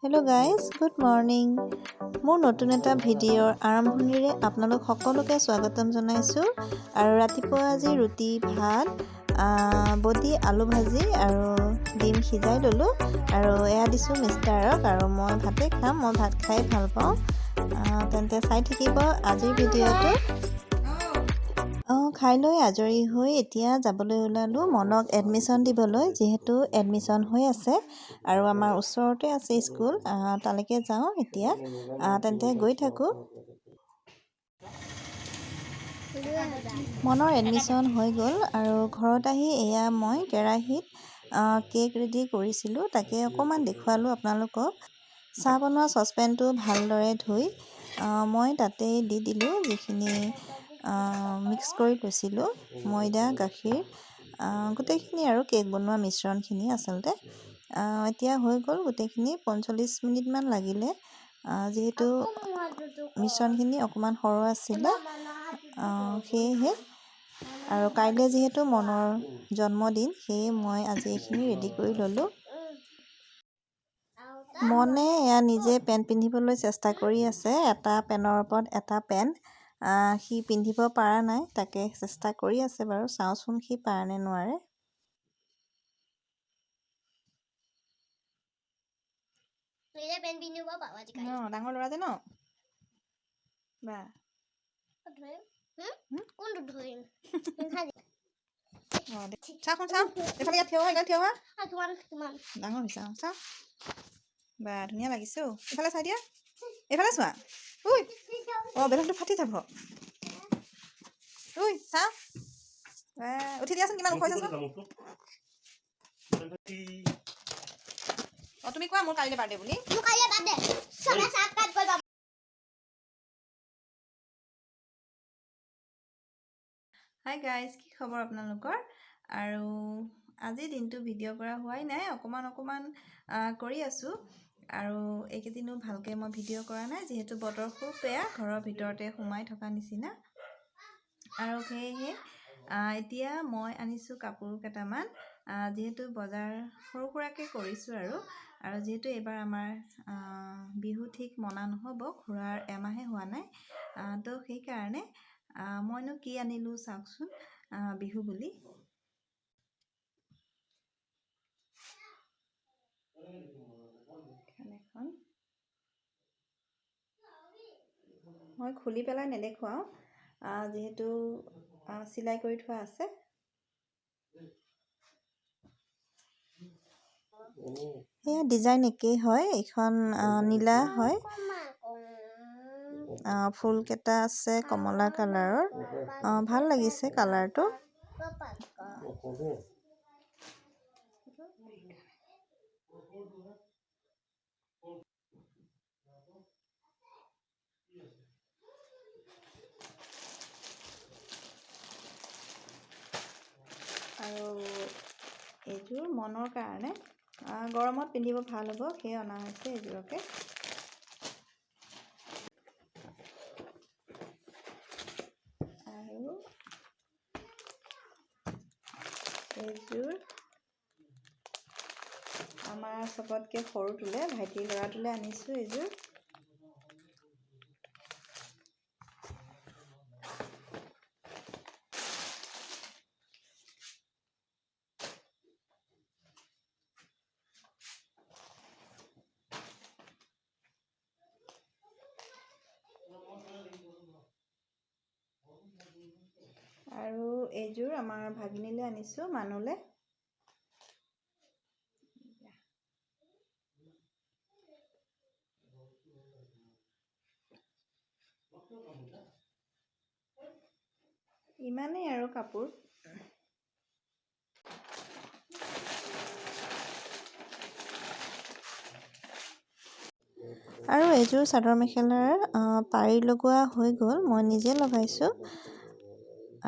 Hello' guys, good morning. মোৰ নতুন এটা ভিডিঅ'ৰ আৰম্ভণিৰে আপোনালোক সকলোকে স্বাগতম জনাইছোঁ। আৰু ৰাতিপুৱা আজি ৰুটি, ভাত, বডি, আলু ভাজি আৰু ডিম সিজাই ল'লোঁ আৰু এয়া দিছোঁ মিষ্টাৰক। আৰু মই ভাতেই খাম, মই ভাত খাই ভাল পাওঁ। তেন্তে চাই থাকিব আজিৰ ভিডিঅ'টো। খাই লৈ আজৰি হৈ এতিয়া যাবলৈ ওলালোঁ মনক এডমিশ্যন দিবলৈ, যিহেতু এডমিশ্যন হৈ আছে আৰু আমাৰ ওচৰতে আছে স্কুল। তালৈকে যাওঁ এতিয়া। তেন্তে গৈ থাকোঁ। মনৰ এডমিশ্যন হৈ গ'ল আৰু ঘৰত আহি এয়া মই কেৰাহীত কেক ৰেডি কৰিছিলোঁ, তাকে অকণমান দেখুৱালোঁ আপোনালোকক। চাহ বনোৱা চচপেনটো ভালদৰে ধুই মই তাতেই দি দিলোঁ যিখিনি মিক্স কৰি লৈছিলোঁ, ময়দা, গাখীৰ, গোটেইখিনি আৰু কেক বনোৱা মিশ্ৰণখিনি আচলতে। এতিয়া হৈ গ'ল গোটেইখিনি। 45 মিনিটমান লাগিলে, যিহেতু মিশ্ৰণখিনি অকণমান সৰু আছিলে, সেয়েহে। আৰু কাইলৈ যিহেতু মনৰ জন্মদিন, সেয়ে মই আজি এইখিনি ৰেডি কৰি ল'লোঁ। মনে এয়া নিজে পেণ্ট পিন্ধিবলৈ চেষ্টা কৰি আছে। এটা পেনৰ ওপৰত এটা পেণ্ট সি পিন্ধিব পৰা নাই, তাকে চেষ্টা কৰি আছে বাৰু। চাওঁচোন সি পাৰে নে নোৱাৰে। ডাঙৰ ল'ৰা যে ন বা চাওঁচোন, চাওঁ এইফালে ইয়াত থিয় হোৱা, থিয় হোৱা। ডাঙৰ হৈছে চাওঁ বা, ধুনীয়া লাগিছে। এইফালে চাই দিয়া, এইফালে চোৱা। বেলুনটো ফাটি যাব। চাওঁ, উঠি দিয়াচোন, কিমান ওখ হৈছেচোন। তুমি কোৱা মোৰ কাইলৈ বাৰ্থডে বুলি। হাই গাইজ, কি খবৰ আপোনালোকৰ? আৰু আজিৰ দিনটো ভিডিঅ' কৰা হোৱাই নাই, অকণমান কৰি আছোঁ। আৰু এইকেইদিনো ভালকৈ মই ভিডিঅ' কৰা নাই, যিহেতু বতৰ খুব বেয়া, ঘৰৰ ভিতৰতে সোমাই থকা নিচিনা। আৰু সেয়েহে এতিয়া মই আনিছোঁ কাপোৰ কেইটামান, যিহেতু বজাৰ সৰু সুৰাকৈ কৰিছোঁ। আৰু যিহেতু এইবাৰ আমাৰ বিহু ঠিক মনা নহ'ব, খুৰাৰ এমাহে হোৱা নাই, তো সেইকাৰণে মইনো কি আনিলোঁ চাওকচোন বিহু বুলি। এখন মই খুলি পেলাই নেদেখুৱাওঁ, যিহেতু চিলাই কৰি থোৱা আছে। এয়া ডিজাইন একেই হয়, এইখন নীলা হয়, ফুলকেইটা আছে কমলা কালাৰৰ। ভাল লাগিছে কালাৰটো। আৰু এইযোৰ মনৰ কাৰণে, গৰমত পিন্ধিব ভাল হ'ব, সেয়ে অনা হৈছে এইযোৰকে। আৰু এইযোৰ আমাৰ চবতকৈ সৰুটোলৈ, ভাইটিৰ ল'ৰাটোলৈ আনিছোঁ এইযোৰ। আৰু এইযোৰ আমাৰ ভাগিনীলৈ আনিছোঁ, মানুহলৈ। ইমানেই আৰু কাপোৰ। আৰু এইযোৰ চাদৰ মেখেলাৰ পাৰি লগোৱা হৈ গ'ল, মই নিজে লগাইছোঁ।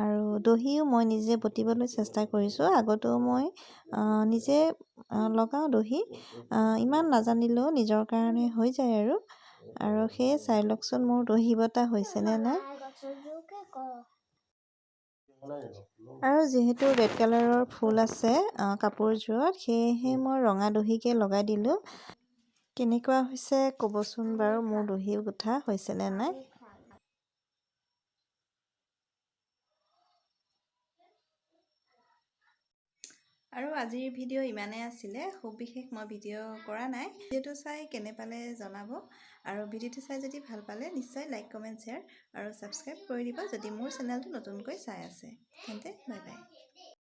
আৰু দহিও মই নিজে বটিবলৈ চেষ্টা কৰিছোঁ। আগতেও মই নিজে লগাওঁ দহি, ইমান নাজানিলেও নিজৰ কাৰণে হৈ যায় আৰু সেয়ে চাই লওকচোন মোৰ দহি বটা হৈছেনে নাই। আৰু যিহেতু ৰেড কালাৰৰ ফুল আছে কাপোৰযোৰত, সেয়েহে মই ৰঙা দহিকে লগাই দিলোঁ। কেনেকুৱা হৈছে ক'বচোন বাৰু, মোৰ দহি গোঠা হৈছেনে নাই। আৰু আজিৰ ভিডিঅ' ইমানেই আছিলে। খুব বিশেষ মই ভিডিঅ' কৰা নাই। ভিডিঅ'টো চাই কেনে পালে জনাব, আৰু ভিডিঅ'টো চাই যদি ভাল পালে নিশ্চয় লাইক, কমেণ্ট, শ্বেয়াৰ আৰু ছাবস্ক্ৰাইব কৰি দিব যদি মোৰ চেনেলটো নতুনকৈ চাই আছে। তেন্তে বাই বাই।